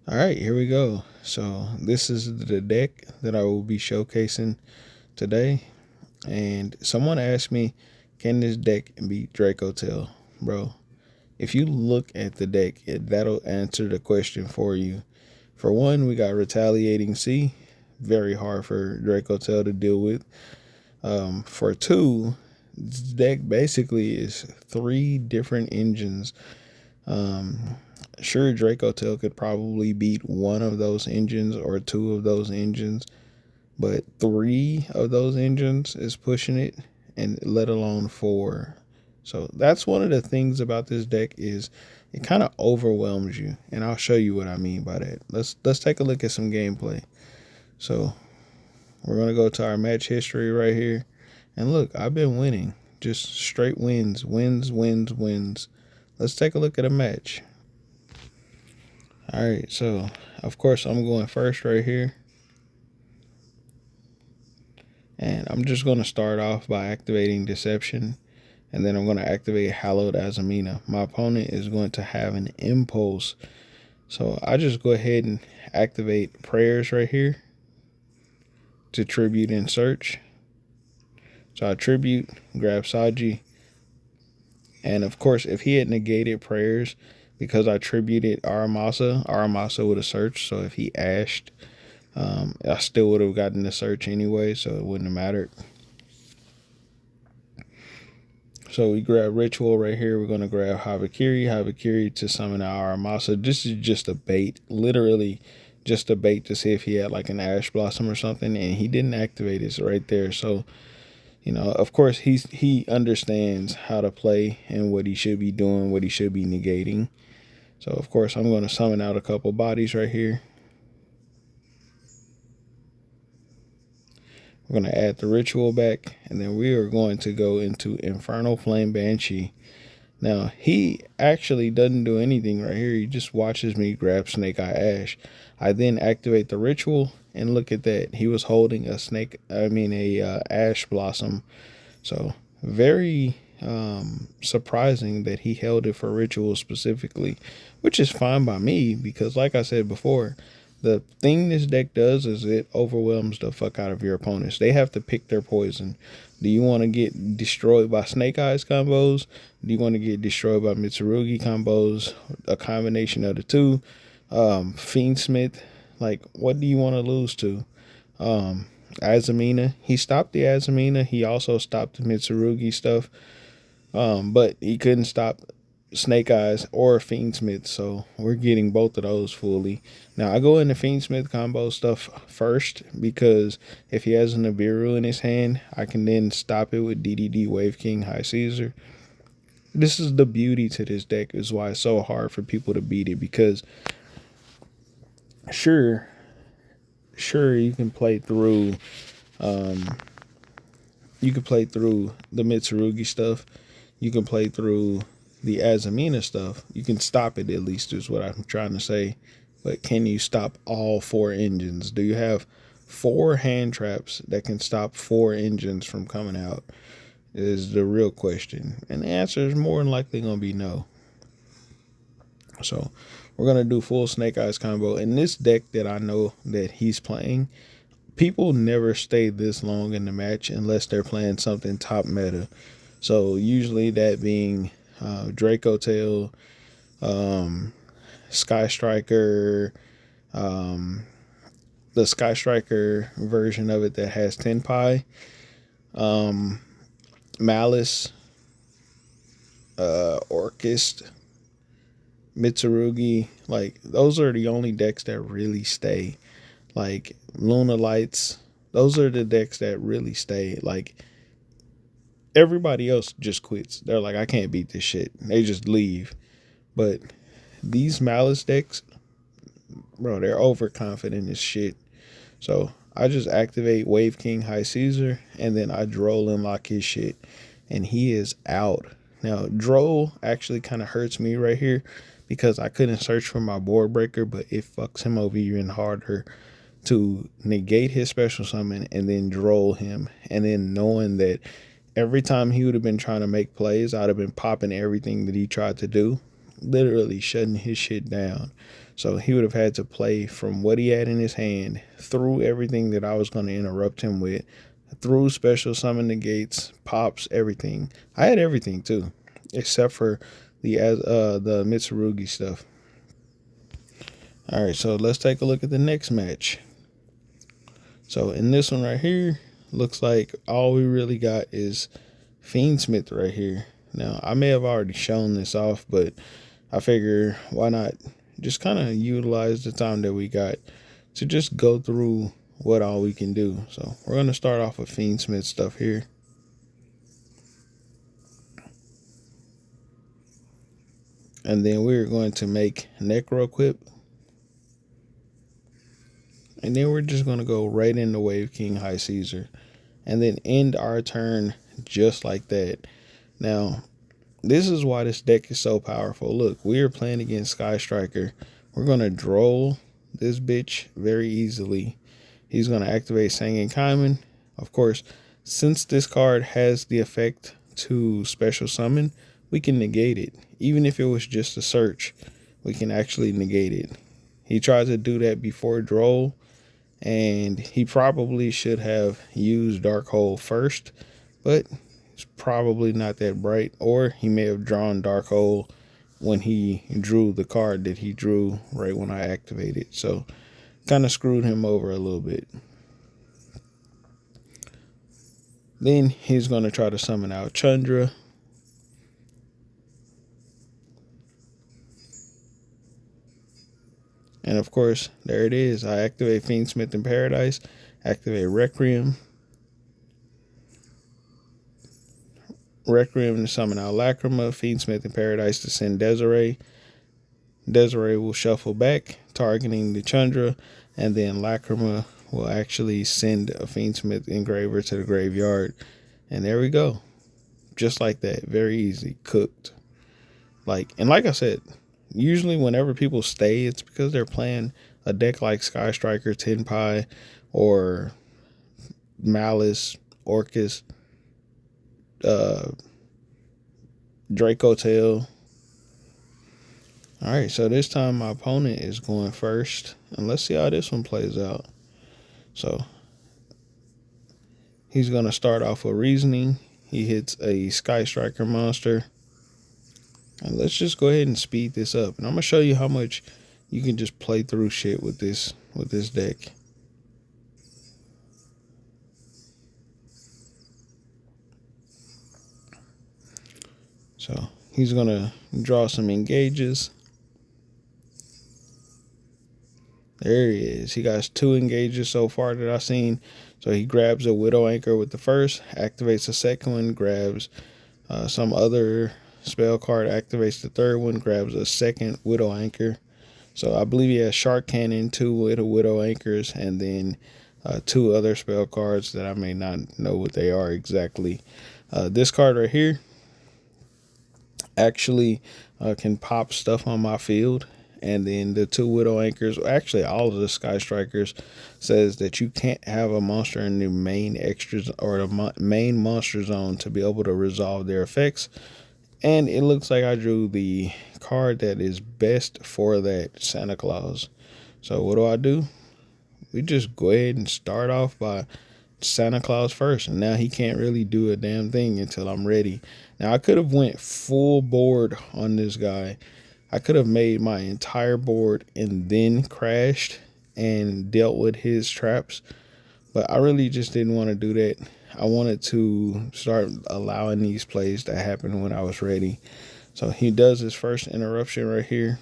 All right, here we go. So this is the deck that I will be showcasing today. And someone asked me, can this deck beat Draco Tail? Bro, if you look at the deck, that'll answer the question for you. For one, we got Retaliating Sea, very hard for Draco Tail to deal with. For two, this deck basically is three different engines. Um, sure, Draco Tail could probably beat one of those engines or two of those engines, but three of those engines is pushing it, and let alone four. So that's one of the things about this deck is it kind of overwhelms you, and I'll show you what I mean by that. Let's take a look at some gameplay. So we're gonna go to our match history right here, and look, I've been winning, just straight wins, wins, wins, wins. Let's take a look at a match. All right, so of course I'm going first right here. And I'm just going to start off by activating Deception. And then I'm going to activate Hallowed Azamina. My opponent is going to have an Impulse. So I just go ahead and activate Prayers right here to Tribute and Search. So I Tribute, grab Saji. And of course, if he had negated Prayers, because I tributed Aramasa would have searched. So if he ashed, I still would have gotten the search anyway, so it wouldn't have mattered. So we grab Ritual right here. We're going to grab Havakiri to summon our Aramasa. This is just a bait, literally just a bait to see if he had like an Ash Blossom or something, and he didn't activate it right there. So, of course, he understands how to play and what he should be doing, what he should be negating. So, of course, I'm going to summon out a couple bodies right here. We're going to add the Ritual back, and then we are going to go into Infernal Flame Banshee. Now, he actually doesn't do anything right here. He just watches me grab Snake Eye Ash. I then activate the Ritual, and look at that. He was holding a Ash Blossom. So, very surprising that he held it for Ritual specifically, which is fine by me because, like I said before, the thing this deck does is it overwhelms the fuck out of your opponents. They have to pick their poison. Do you want to get destroyed by Snake Eyes combos? Do you want to get destroyed by Mitsurugi combos? A combination of the two. Fiendsmith, like, what do you want to lose to? Azamina, he stopped the Azamina. He also stopped the Mitsurugi stuff. But he couldn't stop Snake Eyes or Fiendsmith, so we're getting both of those fully. Now I go into Fiendsmith combo stuff first because if he has an Nibiru in his hand, I can then stop it with DDD Wave King High Caesar. This is the beauty to this deck, is why it's so hard for people to beat it, because sure you can play through the Mitsurugi stuff, you can play through the Azamina stuff, you can stop it, at least is what I'm trying to say. But can you stop all four engines? Do you have four hand traps that can stop four engines from coming out? Is the real question. And the answer is more than likely going to be no. So we're going to do full Snake Eyes combo. In this deck that I know that he's playing, people never stay this long in the match unless they're playing something top meta. So usually that being Draco Tail, Sky Striker, the Sky Striker version of it that has Tenpai, Malice, Orchist, Mitsurugi. Like, those are the only decks that really stay. Like Luna Lights, those are the decks that really stay. Like, everybody else just quits. They're like, I can't beat this shit. They just leave. But these Malice decks, bro, they're overconfident as shit. So I just activate Wave King High Caesar, and then I Droll and lock his shit, and he is out. Now, Droll actually kind of hurts me right here because I couldn't search for my board breaker, but it fucks him over even harder to negate his special summon and then Droll him, and then knowing that every time he would have been trying to make plays, I'd have been popping everything that he tried to do, literally shutting his shit down. So he would have had to play from what he had in his hand through everything that I was going to interrupt him with, through special summon negates, pops, everything. I had everything too, except for the Mitsurugi stuff. All right, so let's take a look at the next match. So in this one right here, looks like all we really got is Fiendsmith right here. Now, I may have already shown this off, but I figure why not just kind of utilize the time that we got to just go through what all we can do. So we're going to start off with Fiendsmith stuff here. And then we're going to make Necro Equip. And then we're just going to go right into Wave King High Caesar. And then end our turn just like that. Now, this is why this deck is so powerful. Look, we are playing against Sky Striker. We're going to droll this bitch very easily. He's going to activate Sangin Kaiman. Of course, since this card has the effect to special summon, we can negate it. Even if it was just a search, we can actually negate it. He tried to do that before droll, and he probably should have used Dark Hole first, but it's probably not that bright. Or he may have drawn Dark Hole when he drew the card that he drew right when I activated. So kind of screwed him over a little bit. Then he's going to try to summon out Chandra. And of course, there it is. I activate Fiendsmith in Paradise, activate Requiem. Requiem to summon out Lacrima, Fiendsmith in Paradise to send Desiree. Desiree will shuffle back, targeting the Chandra, and then Lacrima will actually send a Fiendsmith Engraver to the graveyard. And there we go. Just like that. Very easy. Cooked. Like I said, usually whenever people stay, it's because they're playing a deck like Sky Striker, Tenpai, or Malice, Orcus, Draco Tail. Alright, so this time my opponent is going first. And let's see how this one plays out. So he's going to start off with Reasoning. He hits a Sky Striker monster. And let's just go ahead and speed this up. And I'm going to show you how much you can just play through shit with this deck. So he's going to draw some engages. There he is. He got 2 engages so far that I've seen. So he grabs a Widow Anchor with the first, activates the second one, grabs some other spell card, activates the third one, grabs a second Widow Anchor. So I believe he has Shark Cannon, 2 Widow Anchors, and then 2 other spell cards that I may not know what they are exactly. This card right here actually can pop stuff on my field. And then the 2 Widow Anchors, actually all of the Sky Strikers, says that you can't have a monster in the main extras or the main monster zone to be able to resolve their effects. And it looks like I drew the card that is best for that, Santa Claus. So what do? We just go ahead and start off by Santa Claus first. And now he can't really do a damn thing until I'm ready. Now I could have went full board on this guy. I could have made my entire board and then crashed and dealt with his traps. But I really just didn't want to do that. I wanted to start allowing these plays to happen when I was ready. So he does his first interruption right here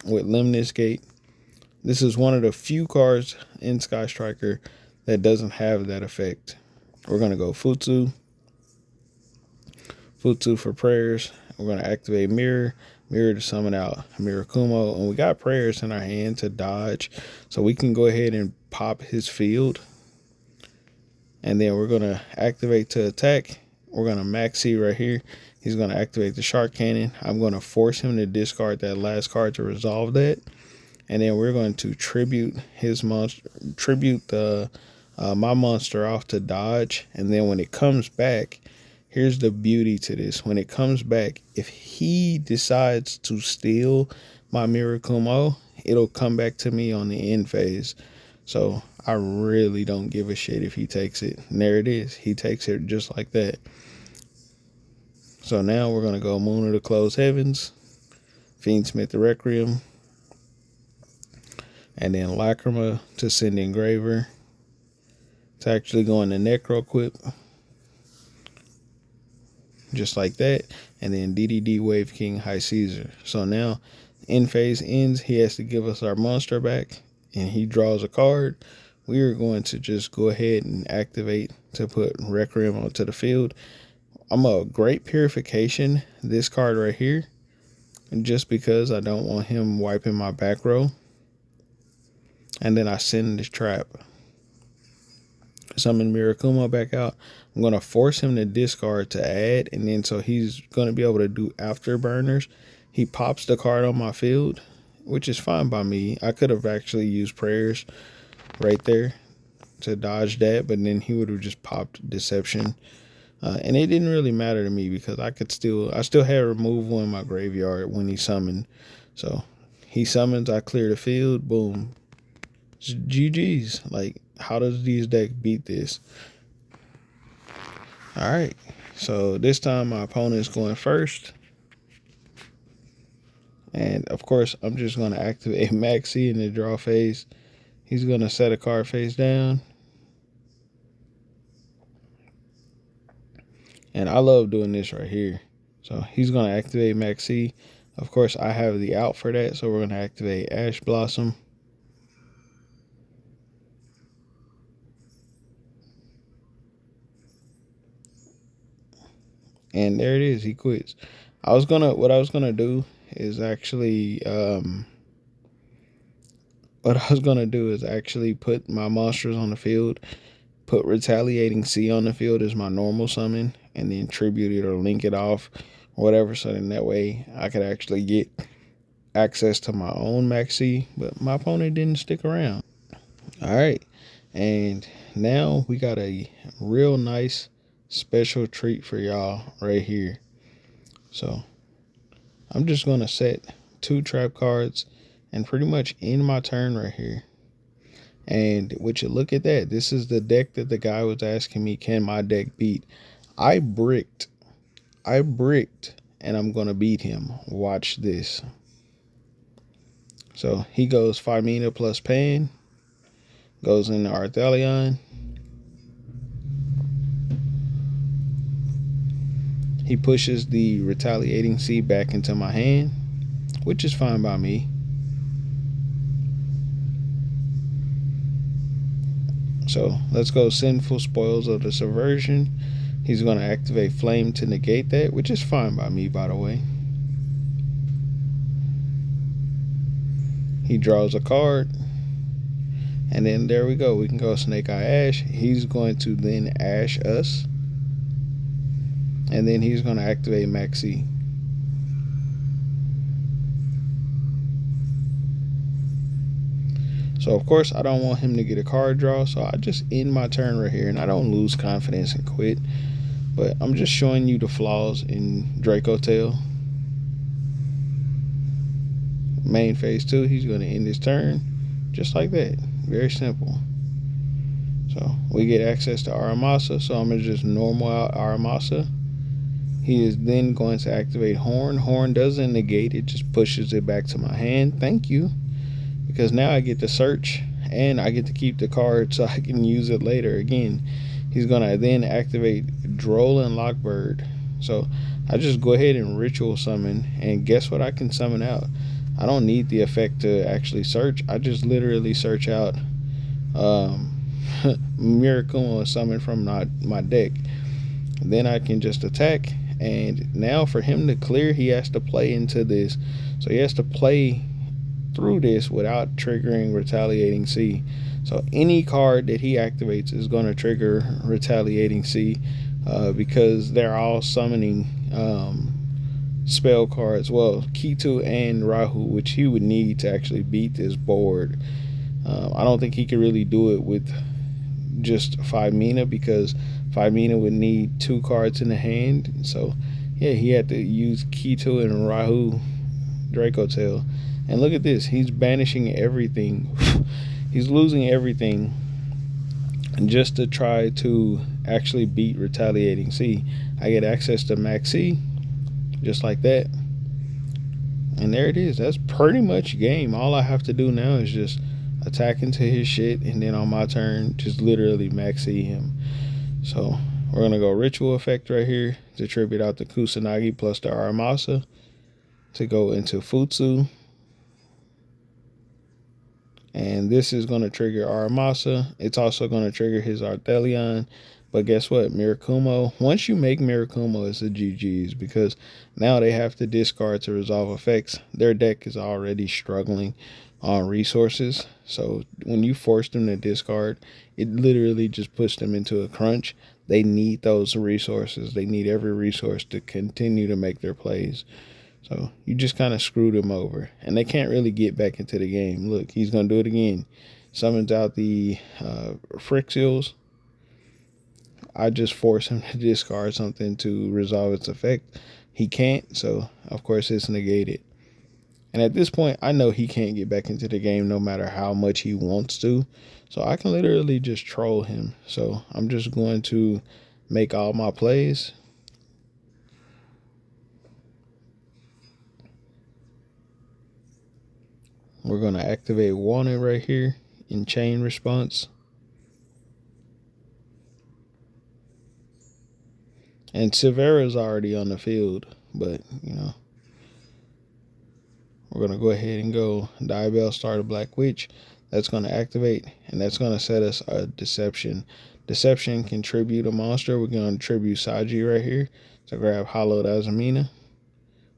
with Lemnis Gate. This is one of the few cards in Sky Striker that doesn't have that effect. We're going to go Futsu. Futsu for prayers. We're going to activate Mirror. Mirror to summon out Mirakumo. And we got prayers in our hand to dodge. So we can go ahead and pop his field. And then we're going to activate to attack. We're going to maxi right here. He's going to activate the Shark Cannon. I'm going to force him to discard that last card to resolve that. And then we're going to tribute his monster, my monster off to dodge. And then when it comes back, here's the beauty to this. When it comes back, if he decides to steal my Mirakumo, it'll come back to me on the end phase. So I really don't give a shit if he takes it. And there it is. He takes it just like that. So now we're going to go Moon of the Closed Heavens, Fiendsmith the Requiem, and then Lacrima to send Engraver. It's actually going to Necro Quip, just like that. And then DDD Wave King High Caesar. So now end phase ends. He has to give us our monster back, and he draws a card. We are going to just go ahead and activate to put Requiem onto the field. I'm a Great Purification this card right here, just because I don't want him wiping my back row. And then I send this trap. Summon Mirakuma back out. I'm going to force him to discard to add, and then so he's going to be able to do afterburners. He pops the card on my field, which is fine by me. I could have actually used prayers right there to dodge that, but then he would have just popped Deception. And it didn't really matter to me because I still had removal in my graveyard when he summoned. So he summons, I clear the field, boom. It's GG's. Like, how does these decks beat this? All right. So this time my opponent's going first. And of course, I'm just going to activate Maxi in the draw phase. He's going to set a card face down. And I love doing this right here. So he's going to activate Maxi. Of course, I have the out for that. So we're going to activate Ash Blossom. And there it is. He quits. What I was gonna do is actually put my monsters on the field, put Retaliating Sea on the field as my normal summon, and then tribute it or link it off, or whatever. So then that way I could actually get access to my own Maxi. But my opponent didn't stick around. All right, and now we got a real nice special treat for y'all right here. So I'm just going to set 2 trap cards and pretty much end my turn right here. And would you look at that? This is the deck that the guy was asking me, can my deck beat? I bricked, and I'm going to beat him. Watch this. So he goes 5 mana plus Pan, goes into Arthelion. He pushes the Retaliating Sea back into my hand, which is fine by me. So let's go Sinful Spoils of the Subversion. He's going to activate Flame to negate that, which is fine by me, by the way. He draws a card. And then there we go. We can go Snake Eye Ash. He's going to then Ash us. And then he's going to activate Maxi. So, of course, I don't want him to get a card draw. So, I just end my turn right here. And I don't lose confidence and quit. But I'm just showing you the flaws in Draco Tail. Main phase 2, he's going to end his turn. Just like that. Very simple. So, we get access to Aramasa. So, I'm going to just normal out Aramasa. He is then going to activate Horn. Horn doesn't negate, it just pushes it back to my hand. Thank you. Because now I get to search and I get to keep the card so I can use it later. Again, he's going to then activate Droll and Lockbird. So I just go ahead and ritual summon. And guess what I can summon out? I don't need the effect to actually search. I just literally search out Miracle summon from my deck. Then I can just attack. And now for him to clear, he has to play into this. So he has to play through this without triggering Retaliating Sea. So any card that he activates is going to trigger Retaliating Sea because they're all summoning spell cards. Well, Kitu and Rahu, which he would need to actually beat this board. I don't think he could really do it with just 5 mana because 5 mana would need 2 cards in the hand. So yeah, he had to use Kitu and Rahu Draco Tail. And look at this. He's banishing everything. He's losing everything just to try to actually beat Retaliating C. I get access to Max C just like that. And there it is. That's pretty much game. All I have to do now is just attack into his shit, and then on my turn, just literally Max C him. So we're going to go Ritual Effect right here to tribute out the Kusanagi plus the Aramasa to go into Futsu. And this is going to trigger Aramasa. It's also going to trigger his Arthelion. But guess what? Mirakumo. Once you make Mirakumo, it's a GG's, because now they have to discard to resolve effects. Their deck is already struggling on resources. So when you force them to discard, it literally just puts them into a crunch. They need those resources. They need every resource to continue to make their plays. So you just kind of screwed them over, and they can't really get back into the game. Look, he's going to do it again. Summons out the Frixials. I just force him to discard something to resolve its effect. He can't, so of course it's negated. And at this point, I know he can't get back into the game no matter how much he wants to. So I can literally just troll him. So I'm just going to make all my plays. We're going to activate Wanted right here in chain response. And Silvera's already on the field, but, you know, we're going to go ahead and go Diabell, start a Black Witch. That's going to activate, and that's going to set us a Deception. Deception can tribute a monster. We're going to tribute Saji right here to grab Hollowed Azumina.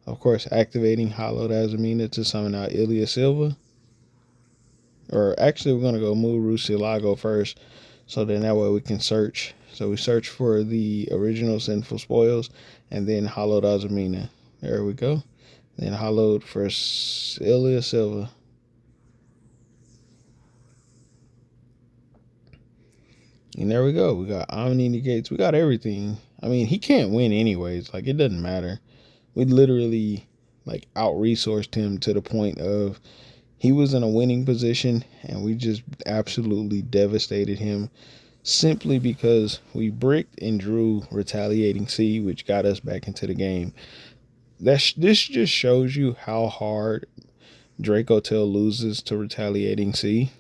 Of course, activating Hollowed Azumina to summon out Ilya Silva. Or actually, we're going to go Muru Silago first, so then that way we can search. So we search for the original Sinful Spoils, and then Hollowed Azumina. There we go. Then Hollowed for Ilya Silva. And there we go. We got Omni Negates. We got everything. I mean, he can't win anyways. Like, it doesn't matter. We literally, like, out-resourced him to the point of he was in a winning position, and we just absolutely devastated him simply because we bricked and drew Retaliating C, which got us back into the game. This just shows you how hard Draco Tail loses to Retaliating C.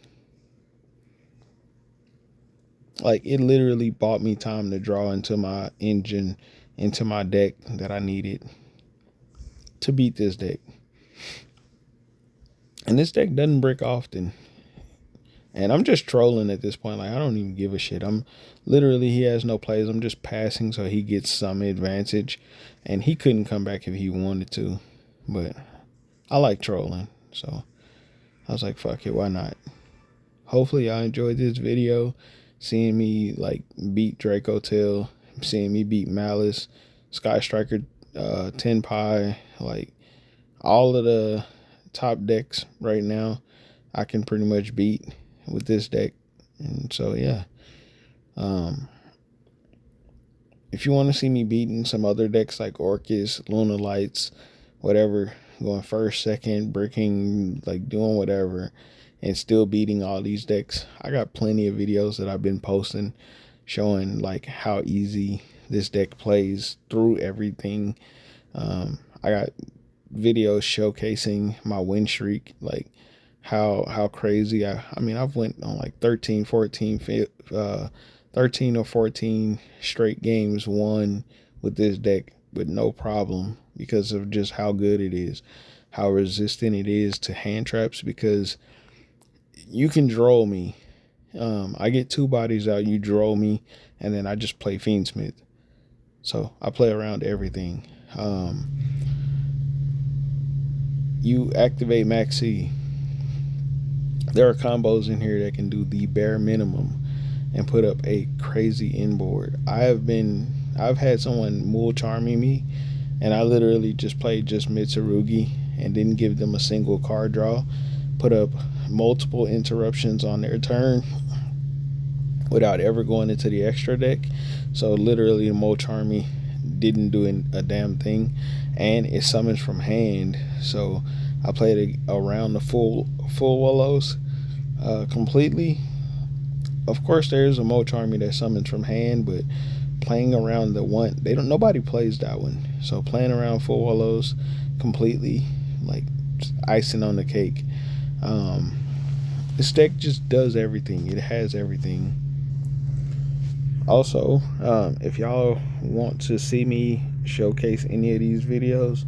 Like, it literally bought me time to draw into my engine, into my deck that I needed to beat this deck. And this deck doesn't brick often. And I'm just trolling at this point. Like, I don't even give a shit. I'm literally, he has no plays. I'm just passing so he gets some advantage. And he couldn't come back if he wanted to. But I like trolling. So I was like, fuck it, why not? Hopefully y'all enjoyed this video. Seeing me, like, beat Draco Tail. Seeing me beat Malice. Sky Striker, Tenpai. Like, all of the top decks right now, I can pretty much beat with this deck. And so, yeah. If you want to see me beating some other decks like Orcus, Luna Lights, whatever, going first, second, bricking, like doing whatever, and still beating all these decks, I got plenty of videos that I've been posting showing like how easy this deck plays through everything. I got videos showcasing my win streak, like how crazy I mean, I've went on like 13 or 14 straight games won with this deck with no problem, because of just how good it is, how resistant it is to hand traps, because you can droll me. I get 2 bodies out, you droll me, and then I just play Fiendsmith. So I play around everything. You activate Max C. There are combos in here that can do the bare minimum and put up a crazy inboard. I've had someone Mul Charming me, and I literally just played just Mitsurugi and didn't give them a single card draw. Put up multiple interruptions on their turn without ever going into the extra deck. So literally Mul Charmy didn't do a damn thing, and it summons from hand. So I played it around the full willows completely. Of course, there's a Moch army that summons from hand, but playing around the one, they don't, nobody plays that one. So playing around full willows completely, like icing on the cake. Um, this deck just does everything. It has everything. Also, if y'all want to see me showcase any of these videos,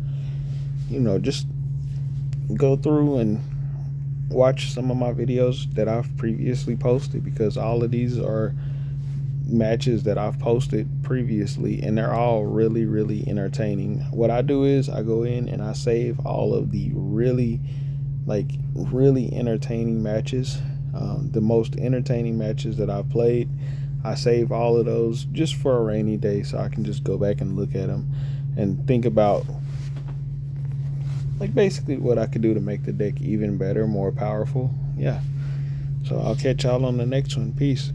just go through and watch some of my videos that I've previously posted, because all of these are matches that I've posted previously, and they're all really, really entertaining. What I do is I go in and I save all of the really entertaining matches, the most entertaining matches that I've played. I save all of those just for a rainy day, so I can just go back and look at them and think about basically what I could do to make the deck even better, more powerful. Yeah. So I'll catch y'all on the next one. Peace.